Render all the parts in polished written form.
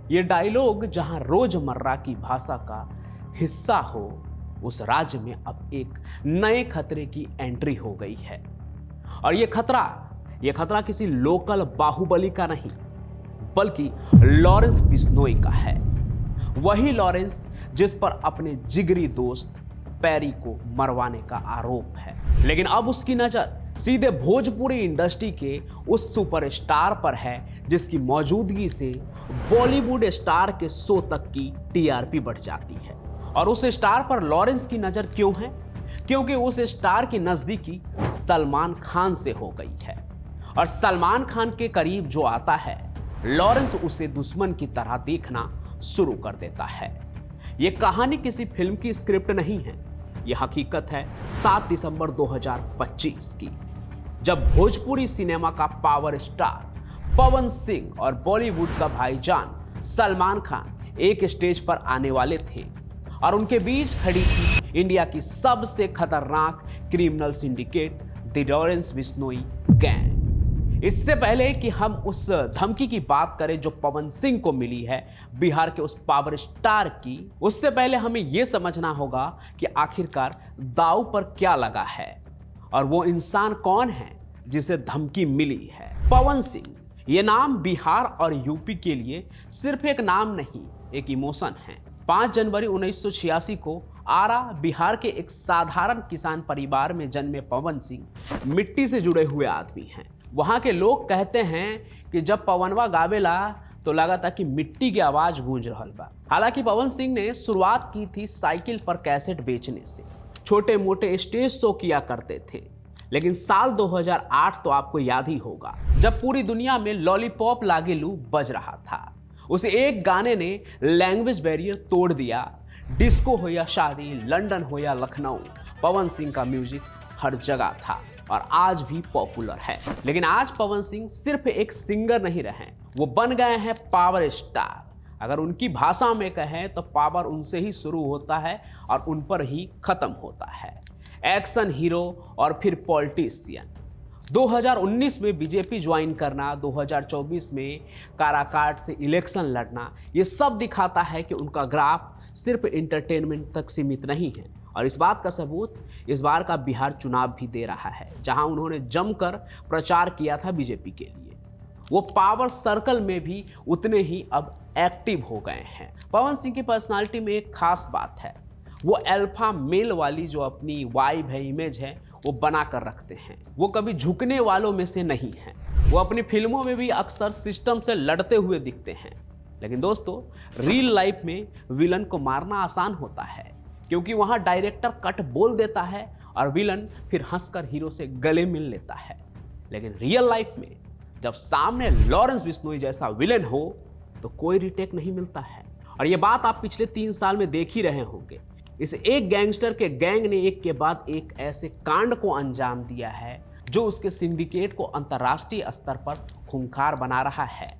ये डायलॉग जहां रोजमर्रा की भाषा का हिस्सा हो, उस राज्य में अब एक नए खतरे की एंट्री हो गई है। और ये खतरा किसी लोकल बाहुबली का नहीं, बल्कि लॉरेंस बिश्नोई का है। वही लॉरेंस जिस पर अपने जिगरी दोस्त पैरी को मरवाने का आरोप है। लेकिन अब उसकी नजर सीधे भोजपुरी इंडस्ट्री के उस सुपरस्टार पर है जिसकी मौजूदगी से बॉलीवुड स्टार के शो तक की टीआरपी बढ़ जाती है। और उस स्टार पर लॉरेंस की नजर क्यों है? क्योंकि उस स्टार की नजदीकी सलमान खान से हो गई है। और सलमान खान के करीब जो आता है, लॉरेंस उसे दुश्मन की तरह देखना शुरू कर देता है। यह कहानी किसी फिल्म की स्क्रिप्ट नहीं है, यह हकीकत है 7 दिसंबर 2025 की, जब भोजपुरी सिनेमा का पावर स्टार पवन सिंह और बॉलीवुड का भाईजान सलमान खान एक स्टेज पर आने वाले थे और उनके बीच खड़ी थी इंडिया की सबसे खतरनाक criminal syndicate the Lawrence Bishnoi gang. इससे पहले कि हम उस धमकी की बात करें जो पवन सिंह को मिली है बिहार के उस पावर स्टार की, उससे पहले हमें यह समझना होगा कि आखिरकार दांव पर क्या लगा है और वो इंसान कौन है जिसे धमकी मिली है। पवन सिंह, ये नाम बिहार और यूपी के लिए सिर्फ एक नाम नहीं, एक इमोशन है। 5 जनवरी 1986 को आरा बिहार के एक साधारण किसान परिवार में जन्मे पवन सिंह मिट्टी से जुड़े हुए आदमी हैं। वहां के लोग कहते हैं कि जब पवनवा गावेला तो लगा था कि मिट्टी की आवाज गूंज रहल बा। हालांकि पवन सिंह ने शुरुआत की थी साइकिल पर कैसेट बेचने से, छोटे मोटे स्टेज शो किया करते थे। लेकिन साल 2008 तो आपको याद ही होगा, जब पूरी दुनिया में लॉलीपॉप लागेलू बज रहा था। उस एक गाने ने लैंग्वेज बैरियर तोड़ दिया। डिस्को हो या शादी, लंदन हो या लखनऊ, पवन सिंह का म्यूजिक हर जगह था और आज भी पॉपुलर है। लेकिन आज पवन सिंह सिर्फ एक सिंगर नहीं रहे, वो बन गए हैं पावर स्टार। अगर उनकी भाषा में कहें तो पावर उनसे ही शुरू होता है और उन पर ही खत्म होता है। एक्शन हीरो और फिर पॉलिटिशियन। 2019 में बीजेपी ज्वाइन करना, 2024 में काराकाट से इलेक्शन लड़ना, ये सब दिखाता है कि उनका ग्राफ सिर्फ एंटरटेनमेंट तक सीमित नहीं है। और इस बात का सबूत इस बार का बिहार चुनाव भी दे रहा है, जहां उन्होंने जमकर प्रचार किया था बीजेपी के लिए। वो पावर सर्कल में भी उतने ही अब एक्टिव हो गए हैं। पवन सिंह की पर्सनालिटी में एक खास बात है, वो अल्फा मेल वाली जो अपनी वाइब है, इमेज है, वो बना कर रखते हैं। वो कभी झुकने वालों में से नहीं हैं। वो अपनी फिल्मों में भी अक्सर सिस्टम से लड़ते हुए दिखते हैं। लेकिन दोस्तों, रियल लाइफ में विलन को मारना आसान होता है, क्योंकि वहां डायरेक्टर कट बोल देता है और विलन फिर हंसकर हीरो से गले मिल लेता है। लेकिन रियल लाइफ में जब सामने लॉरेंस बिश्नोई जैसा विलन हो तो कोई रिटेक नहीं मिलता है। और ये बात आप पिछले 3 साल में देख ही रहे होंगे। इस एक गैंगस्टर के गैंग ने एक के बाद एक ऐसे कांड को अंजाम दिया है जो उसके सिंडिकेट को अंतर्राष्ट्रीय स्तर पर खूंखार बना रहा है।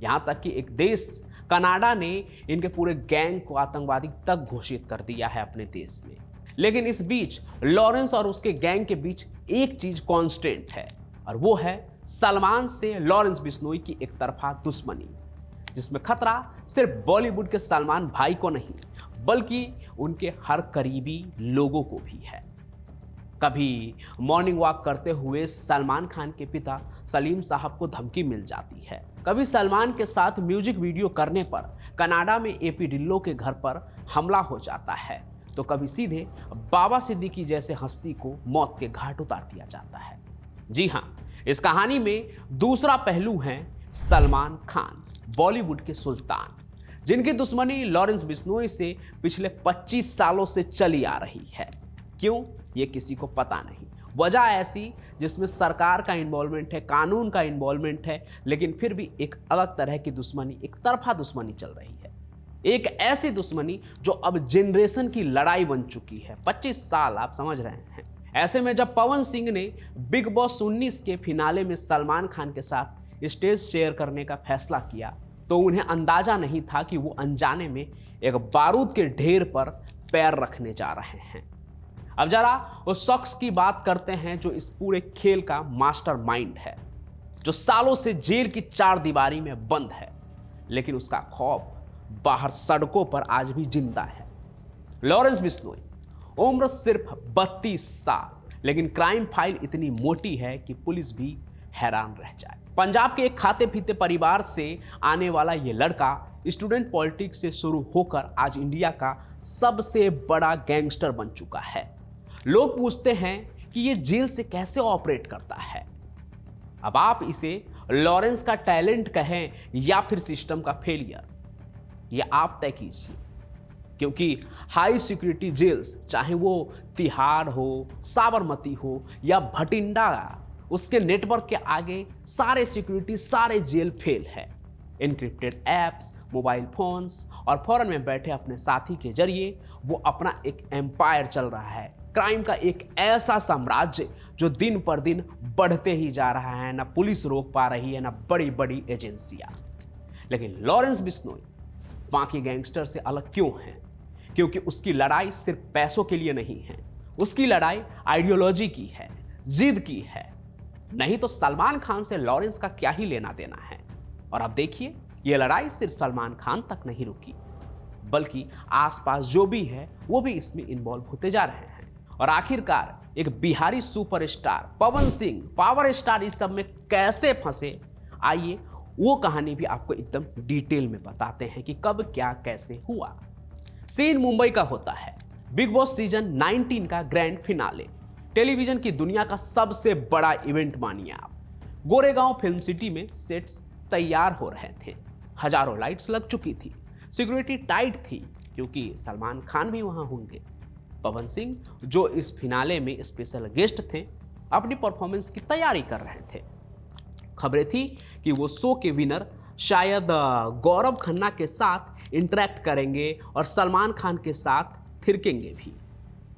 यहां तक कि एक देश कनाडा ने इनके पूरे गैंग को आतंकवादी तक घोषित कर दिया है अपने देश में। लेकिन इस बीच लॉरेंस और उसके गैंग के बीच एक चीज कांस्टेंट है, और वो है सलमान से लॉरेंस बिश्नोई की एक तरफा दुश्मनी, जिसमें खतरा सिर्फ बॉलीवुड के सलमान भाई को नहीं, बल्कि उनके हर करीबी लोगों को भी है। कभी मॉर्निंग वॉक करते हुए सलमान खान के पिता सलीम साहब को धमकी मिल जाती है। कभी सलमान के साथ म्यूजिक वीडियो करने पर कनाडा में एपी ढिल्लों के घर पर हमला हो जाता है, तो कभी सीधे बाबा सिद्दीकी जैसे हस्ती को मौत के घाट उतार दिया जाता है। जी हाँ, इस कहानी में दूसरा पहलू है सलमान खान, बॉलीवुड के सुल्तान, जिनकी दुश्मनी लॉरेंस बिश्नोई से पिछले 25 सालों से चली आ रही है। क्यों, ये किसी को पता नहीं। वजह ऐसी जिसमें सरकार का इन्वॉल्वमेंट है, कानून का इन्वॉल्वमेंट है, लेकिन फिर भी एक अलग तरह की दुश्मनी, एक तरफा दुश्मनी चल रही है। एक ऐसी दुश्मनी जो अब जनरेशन की लड़ाई बन चुकी है। 25 साल, आप समझ रहे हैं। ऐसे में जब पवन सिंह ने बिग बॉस 19 के फिनाले में सलमान खान के साथ स्टेज शेयर करने का फैसला किया, तो उन्हें अंदाजा नहीं था कि वो अनजाने में एक बारूद के ढेर पर पैर रखने जा रहे हैं। अब जरा उस शख्स की बात करते हैं जो इस पूरे खेल का मास्टरमाइंड है, जो सालों से जेल की 4 दीवारी में बंद है, लेकिन उसका खौफ बाहर सड़कों पर आज भी जिंदा है। लॉरेंस बिश्नोई, उम्र सिर्फ 32 साल, लेकिन क्राइम फाइल इतनी मोटी है कि पुलिस भी हैरान रह जाए। पंजाब के एक खाते पीते परिवार से आने वाला यह लड़का स्टूडेंट पॉलिटिक्स से शुरू होकर आज इंडिया का सबसे बड़ा गैंगस्टर बन चुका है। लोग पूछते हैं कि यह जेल से कैसे ऑपरेट करता है। अब आप इसे लॉरेंस का टैलेंट कहें या फिर सिस्टम का फेलियर, यह आप तय कीजिए, क्योंकि हाई सिक्योरिटी जेल्स, चाहे वो तिहाड़ हो, साबरमती हो या भटिंडा, उसके नेटवर्क के आगे सारे सिक्योरिटी, सारे जेल फेल है। एनक्रिप्टेड ऐप्स, मोबाइल फोन्स और फॉरेन में बैठे अपने साथी के जरिए वो अपना एक एम्पायर चल रहा है। क्राइम का एक ऐसा साम्राज्य जो दिन पर दिन बढ़ते ही जा रहा है। ना पुलिस रोक पा रही है, ना बड़ी बड़ी एजेंसियां। लेकिन लॉरेंस बिश्नोई बाकी गैंगस्टर से अलग क्यों है? क्योंकि उसकी लड़ाई सिर्फ पैसों के लिए नहीं है, उसकी लड़ाई आइडियोलॉजी की है, जिद की है। नहीं तो सलमान खान से लॉरेंस का क्या ही लेना देना है। और अब देखिए, यह लड़ाई सिर्फ सलमान खान तक नहीं रुकी, बल्कि आसपास जो भी है वो भी इसमें इन्वॉल्व होते जा रहे हैं। और आखिरकार एक Bihari superstar Pawan Singh, power star, इस सब में कैसे फंसे, आइए वो कहानी भी आपको एकदम डिटेल में बताते हैं कि कब क्या कैसे हुआ। सीन मुंबई का होता है। बिग बॉस सीजन 19 का ग्रैंड फिनाले, टेलीविजन की दुनिया का सबसे बड़ा इवेंट मानिए आप। गोरेगांव फिल्म सिटी में सेट्स तैयार हो रहे थे, हजारों लाइट्स लग चुकी थी, सिक्योरिटी टाइट थी क्योंकि सलमान खान भी वहां होंगे। पवन सिंह, जो इस फिनाले में स्पेशल गेस्ट थे, अपनी परफॉर्मेंस की तैयारी कर रहे थे। खबरें थी कि वो शो के विनर शायद गौरव खन्ना के साथ इंटरेक्ट करेंगे और सलमान खान के साथ थिरकेंगे भी।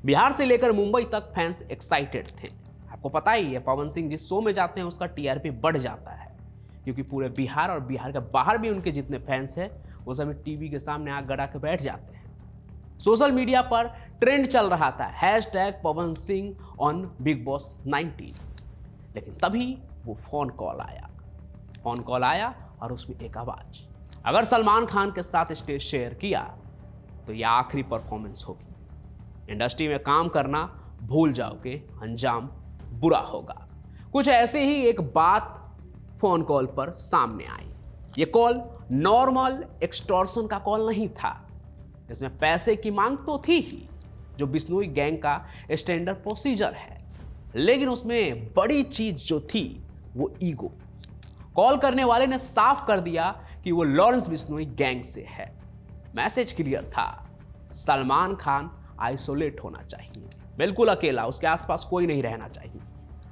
बिहार से लेकर मुंबई तक फैंस एक्साइटेड थे। आपको पता ही है, पवन सिंह जिस शो में जाते हैं उसका टीआरपी बढ़ जाता है, क्योंकि पूरे बिहार और बिहार के बाहर भी उनके जितने फैंस हैं वो सभी टीवी के सामने आग गड़ा के बैठ जाते हैं। सोशल मीडिया पर ट्रेंड चल रहा था #Pawan Singh on big boss 19। लेकिन तभी वो फोन कॉल आया और उसमें एक आवाज, अगर सलमान खान के साथ स्टेज शेयर किया तो यह आखिरी परफॉर्मेंस होगी, इंडस्ट्री में काम करना भूल जाओगे, अंजाम बुरा होगा। कुछ ऐसे ही एक बात फोन कॉल पर सामने आई। यह कॉल नॉर्मल एक्सटॉर्शन का कॉल नहीं था, इसमें पैसे की मांग तो थी ही, जो बिश्नोई गैंग का स्टैंडर्ड प्रोसीजर है, लेकिन उसमें बड़ी चीज जो थी वो ईगो। कॉल करने वाले ने साफ कर दिया कि वो लॉरेंस बिश्नोई गैंग से है। मैसेज क्लियर था, सलमान खान आइसोलेट होना चाहिए, बिल्कुल अकेला, उसके आसपास कोई नहीं रहना चाहिए।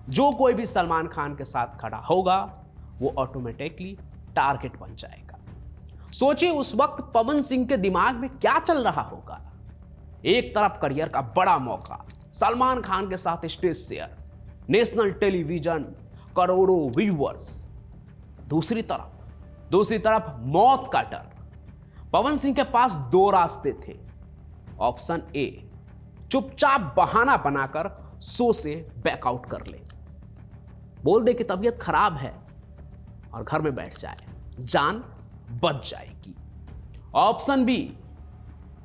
जो कोई भी सलमान खान के साथ खड़ा होगा वो ऑटोमेटिकली टारगेट बन जाएगा। सोचिए उस वक्त पवन सिंह के दिमाग में क्या चल रहा होगा। एक तरफ करियर का बड़ा मौका, सलमान खान के साथ स्टेज शेयर, नेशनल टेलीविजन, करोड़ों व्यूअर्स। दूसरी तरफ मौत का डर। पवन सिंह के पास 2 रास्ते थे। ऑप्शन ए, चुपचाप बहाना बनाकर शो से बैकआउट कर ले, बोल दे कि तबीयत खराब है और घर में बैठ जाए, जान बच जाएगी। ऑप्शन बी,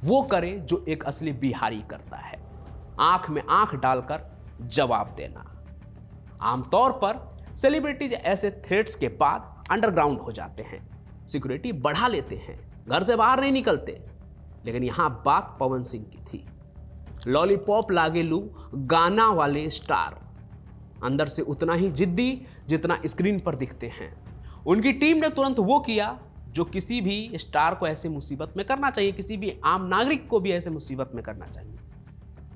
वो करे जो एक असली बिहारी करता है, आंख में आंख डालकर जवाब देना। आमतौर पर सेलिब्रिटीज ऐसे थ्रेट्स के बाद अंडरग्राउंड हो जाते हैं, सिक्योरिटी बढ़ा लेते हैं, घर से बाहर नहीं निकलते। लेकिन यहां बात पवन सिंह की थी। लॉलीपॉप लागेलू गाना वाले स्टार, अंदर से उतना ही जिद्दी जितना स्क्रीन पर दिखते हैं। उनकी टीम ने तुरंत वो किया जो किसी भी स्टार को ऐसे मुसीबत में करना चाहिए, किसी भी आम नागरिक को भी ऐसे मुसीबत में करना चाहिए।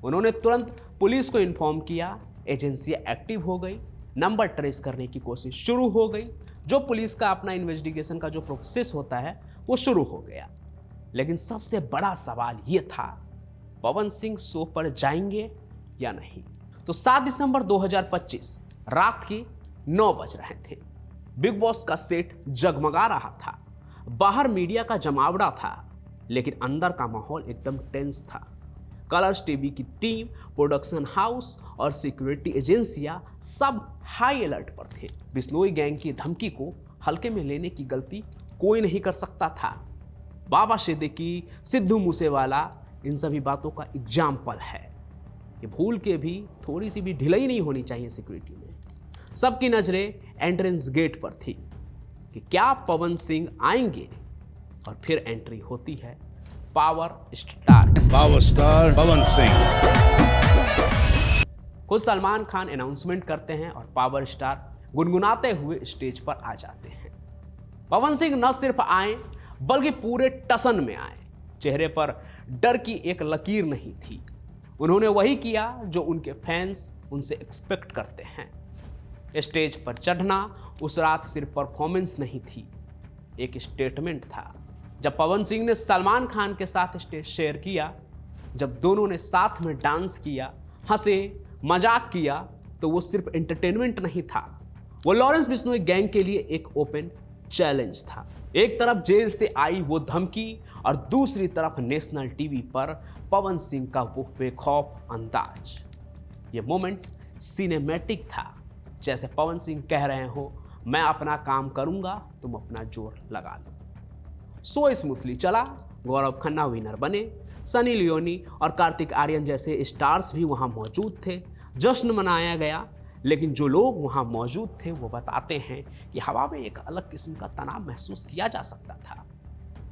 उन्होंने तुरंत पुलिस को इन्फॉर्म किया, एजेंसियां एक्टिव हो गई, नंबर ट्रेस करने की कोशिश शुरू हो गई, जो पुलिस का अपना इन्वेस्टिगेशन का जो प्रोसेस होता है वो शुरू हो गया। लेकिन सबसे बड़ा सवाल ये था, पवन सिंह शो पर जाएंगे या नहीं। तो 7 दिसंबर 2025 रात के 9 बज रहे थे। बिग बॉस का सेट जगमगा रहा था, बाहर मीडिया का जमावड़ा था, लेकिन अंदर का माहौल एकदम टेंस था। कलर्स टीवी की टीम, प्रोडक्शन हाउस और सिक्योरिटी एजेंसियां सब हाई अलर्ट पर थे। बिश्नोई गैंग की धमकी को हल्के में लेने की गलती कोई नहीं कर सकता था। बाबा सिद्दीकी, सिद्धू मूसेवाला, इन सभी बातों का एग्जाम्पल है कि भूल के भी थोड़ी सी भी ढिलाई नहीं होनी चाहिए सिक्योरिटी में। सबकी नजरें एंट्रेंस गेट पर थी कि क्या पवन सिंह आएंगे, और फिर एंट्री होती है पावर स्टार पवन सिंह। खुद सलमान खान अनाउंसमेंट करते हैं और पावर स्टार गुनगुनाते हुए स्टेज पर आ जाते हैं। पवन सिंह न सिर्फ आए बल्कि पूरे टसन में आए। चेहरे पर डर की एक लकीर नहीं थी। उन्होंने वही किया जो उनके फैंस उनसे एक्सपेक्ट करते हैं। स्टेज पर चढ़ना उस रात सिर्फ परफॉर्मेंस नहीं थी, एक स्टेटमेंट था। जब पवन सिंह ने सलमान खान के साथ स्टेज शेयर किया, जब दोनों ने साथ में डांस किया, हंसे, मजाक किया, तो वो सिर्फ एंटरटेनमेंट नहीं था, वो लॉरेंस बिश्नोई गैंग के लिए एक ओपन चैलेंज था। एक तरफ जेल से आई वो धमकी और दूसरी तरफ नेशनल टीवी पर पवन सिंह का वो बेखौफ अंदाज। ये मोमेंट सिनेमैटिक था, जैसे पवन सिंह कह रहे हो, मैं अपना काम करूंगा, तुम अपना जोर लगा लो। सो स्मूथली चला। गौरव खन्ना विनर बने। सनी लियोनी और कार्तिक आर्यन जैसे स्टार्स भी वहां मौजूद थे। जश्न मनाया गया। लेकिन जो लोग वहां मौजूद थे वो बताते हैं कि हवा में एक अलग किस्म का तनाव महसूस किया जा सकता था।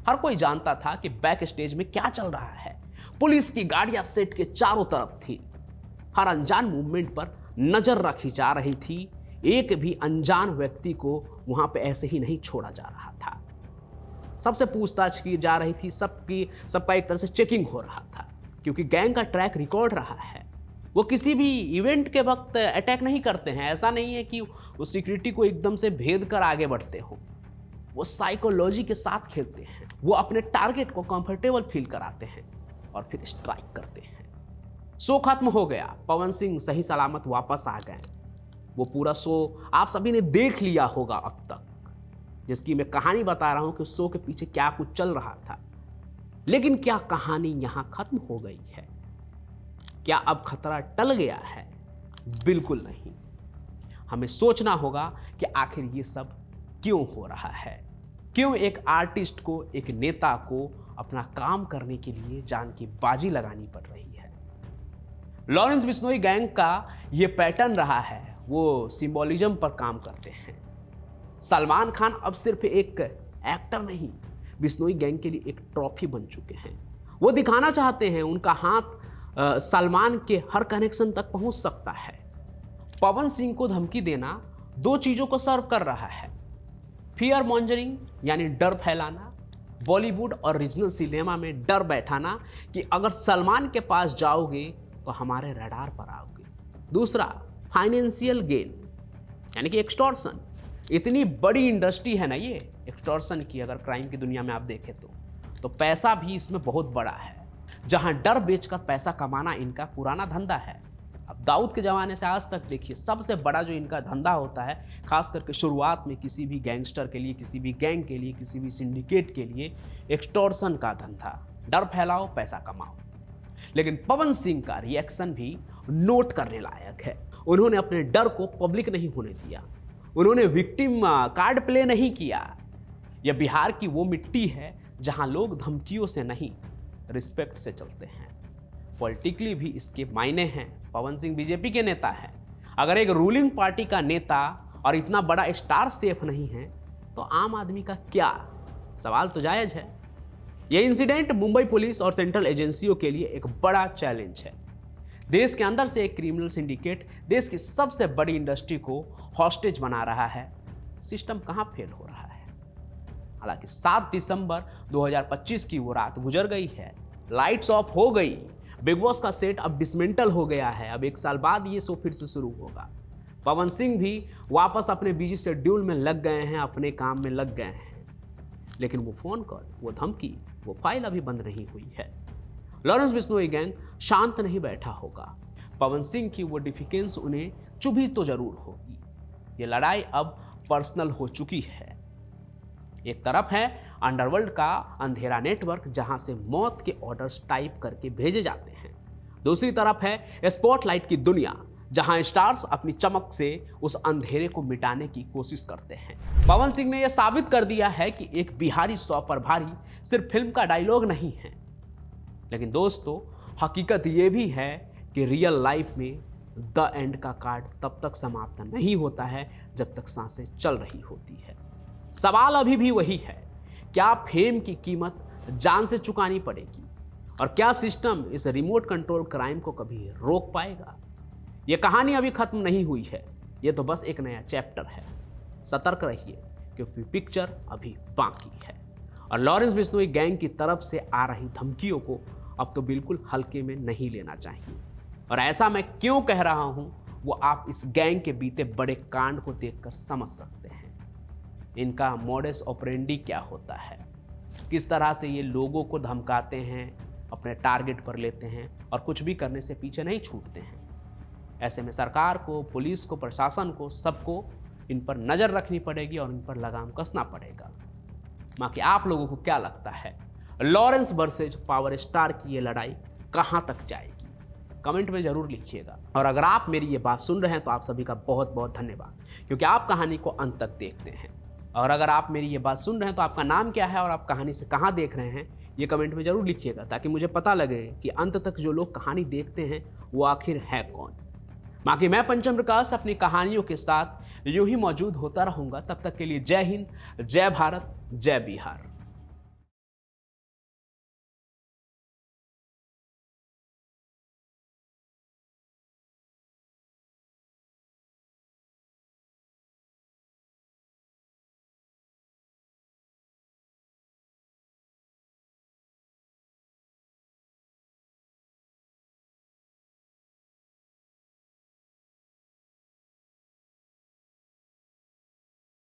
हर कोई जानता था कि बैक स्टेज में क्या चल रहा है। पुलिस की गाड़ियां सेट के चारों तरफ थी। हर अनजान मूवमेंट पर नजर रखी जा रही थी। एक भी अनजान व्यक्ति को वहां पे ऐसे ही नहीं छोड़ा जा रहा था। सबसे पूछताछ की जा रही थी। सबका एक तरह से चेकिंग हो रहा था, क्योंकि गैंग का ट्रैक रिकॉर्ड रहा है। वो किसी भी इवेंट के वक्त अटैक नहीं करते हैं। ऐसा नहीं है कि वो सिक्योरिटी को एकदम से भेद कर आगे बढ़ते हो। वो साइकोलॉजी के साथ खेलते हैं। वो अपने टारगेट को कंफर्टेबल फील कराते हैं और फिर स्ट्राइक करते हैं। शो खत्म हो गया। पवन सिंह सही सलामत वापस आ गए। वो पूरा शो आप सभी ने देख लिया होगा अब तक, जिसकी मैं कहानी बता रहा हूं कि उस शो के पीछे क्या कुछ चल रहा था। लेकिन क्या कहानी यहां खत्म हो गई है? क्या अब खतरा टल गया है? बिल्कुल नहीं। हमें सोचना होगा कि आखिर ये सब क्यों हो रहा है। क्यों एक आर्टिस्ट को, एक नेता को अपना काम करने के लिए जान की बाजी लगानी पड़ रही है। लॉरेंस बिश्नोई गैंग का ये पैटर्न रहा है। वो सिंबोलिज्म पर काम करते हैं। सलमान खान अब सिर्फ एक एक्टर नहीं, बिश्नोई गैंग के लिए एक ट्रॉफी बन चुके हैं। वो दिखाना चाहते हैं उनका हाथ सलमान के हर कनेक्शन तक पहुंच सकता है। पवन सिंह को धमकी देना दो चीजों को सर्व कर रहा है। फियर मॉन्जरिंग यानी डर फैलाना, बॉलीवुड और रीजनल सिनेमा में डर बैठाना कि अगर सलमान के पास जाओगे तो हमारे रडार पर आओगे। दूसरा, फाइनेंशियल गेन यानी कि एक्सटॉर्शन। इतनी बड़ी इंडस्ट्री है ना ये एक्सटॉर्शन की, अगर क्राइम की दुनिया में आप देखें तो पैसा भी इसमें बहुत बड़ा है। जहां डर बेचकर पैसा कमाना इनका पुराना धंधा है। अब दाऊद के जमाने से आज तक देखिए, सबसे बड़ा जो इनका धंधा होता है, खास करके शुरुआत में किसी भी गैंगस्टर के लिए, किसी भी गैंग के लिए, किसी भी सिंडिकेट के लिए एक्सटॉर्शन का धंधा। डर फैलाओ, पैसा कमाओ। लेकिन पवन सिंह का रिएक्शन भी नोट करने लायक है। उन्होंने अपने डर को पब्लिक नहीं होने दिया। उन्होंने विक्टिम कार्ड प्ले नहीं किया। यह बिहार की वो मिट्टी है जहां लोग धमकियों से नहीं, रिस्पेक्ट से चलते हैं। पॉलिटिकली भी इसके मायने हैं। पवन सिंह बीजेपी के नेता हैं। अगर एक रूलिंग पार्टी का नेता और इतना बड़ा स्टार सेफ नहीं है तो आम आदमी का क्या? सवाल तो जायज है। यह इंसिडेंट मुंबई पुलिस और सेंट्रल एजेंसियों के लिए एक बड़ा चैलेंज है। देश के अंदर से एक क्रिमिनल सिंडिकेट देश की सबसे बड़ी इंडस्ट्री को हॉस्टेज बना रहा है। सिस्टम कहां फेल हो रहा है? हालांकि 7 दिसंबर 2025 की वो रात गुजर गई है। लाइट्स ऑफ हो गई। बिग बॉस का सेट अब डिसमेंटल हो गया है। अब 1 साल बाद ये शो फिर से शुरू होगा। पवन सिंह भी वापस अपने बिजी शेड्यूल में लग गए हैं, अपने काम में लग गए हैं। लेकिन वो फोन कॉल, वो धमकी, वो फाइल अभी बंद नहीं हुई है। लॉरेंस बिश्नोई गैंग शांत नहीं बैठा होगा। पवन सिंह की वो डिफिकेंस उन्हें चुभी तो जरूर होगी। ये लड़ाई अब पर्सनल हो चुकी है। एक तरफ है अंडरवर्ल्ड का अंधेरा नेटवर्क जहां से मौत के ऑर्डर्स टाइप करके भेजे जाते हैं। दूसरी तरफ है स्पॉटलाइट की दुनिया जहां स्टार्स अपनी चमक से उस अंधेरे को मिटाने की कोशिश करते हैं। पवन सिंह ने यह साबित कर दिया है कि एक बिहारी 100 पर भारी सिर्फ फिल्म का डायलॉग नहीं है, लेकिन दोस्तों हकीकत यह भी है कि रियल लाइफ में द एंड का कार्ड तब तक समाप्त नहीं होता है जब तक सांसें चल रही होती है। सवाल अभी भी वही है, क्या फेम की कीमत जान से चुकानी पड़ेगी और क्या सिस्टम इस रिमोट कंट्रोल क्राइम को कभी रोक पाएगा? यह कहानी अभी खत्म नहीं हुई है, यह तो बस एक नया चैप्टर है। सतर्क रहिए क्योंकि पिक्चर अभी बाकी है और लॉरेंस बिश्नोई गैंग की तरफ से आ रही धमकियों को अब तो बिल्कुल हल्के में नहीं लेना चाहिए। और ऐसा मैं क्यों कह रहा हूं वो आप इस गैंग के बीते बड़े कांड को देखकर समझ सकते हैं। इनका मोडस ऑपरेंडी क्या होता है, किस तरह से ये लोगों को धमकाते हैं, अपने टारगेट पर लेते हैं और कुछ भी करने से पीछे नहीं छूटते हैं। ऐसे में सरकार को, पुलिस को, प्रशासन को, सबको इन पर नज़र रखनी पड़ेगी और इन पर लगाम कसना पड़ेगा। बाकी आप लोगों को क्या लगता है, लॉरेंस वर्सेज पावर स्टार की ये लड़ाई कहां तक जाएगी? कमेंट में जरूर लिखिएगा। और अगर आप मेरी ये बात सुन रहे हैं तो आप सभी का बहुत बहुत धन्यवाद, क्योंकि आप कहानी को अंत तक देखते हैं। और अगर आप मेरी ये बात सुन रहे हैं तो आपका नाम क्या है और आप कहानी से कहां देख रहे हैं, ये कमेंट में जरूर लिखिएगा, ताकि मुझे पता लगे कि अंत तक जो लोग कहानी देखते हैं वो आखिर है कौन। बाकी मैं पंचम प्रकाश अपनी कहानियों के साथ यूं ही मौजूद होता रहूंगा। तब तक के लिए जय हिंद, जय भारत, जय बिहार।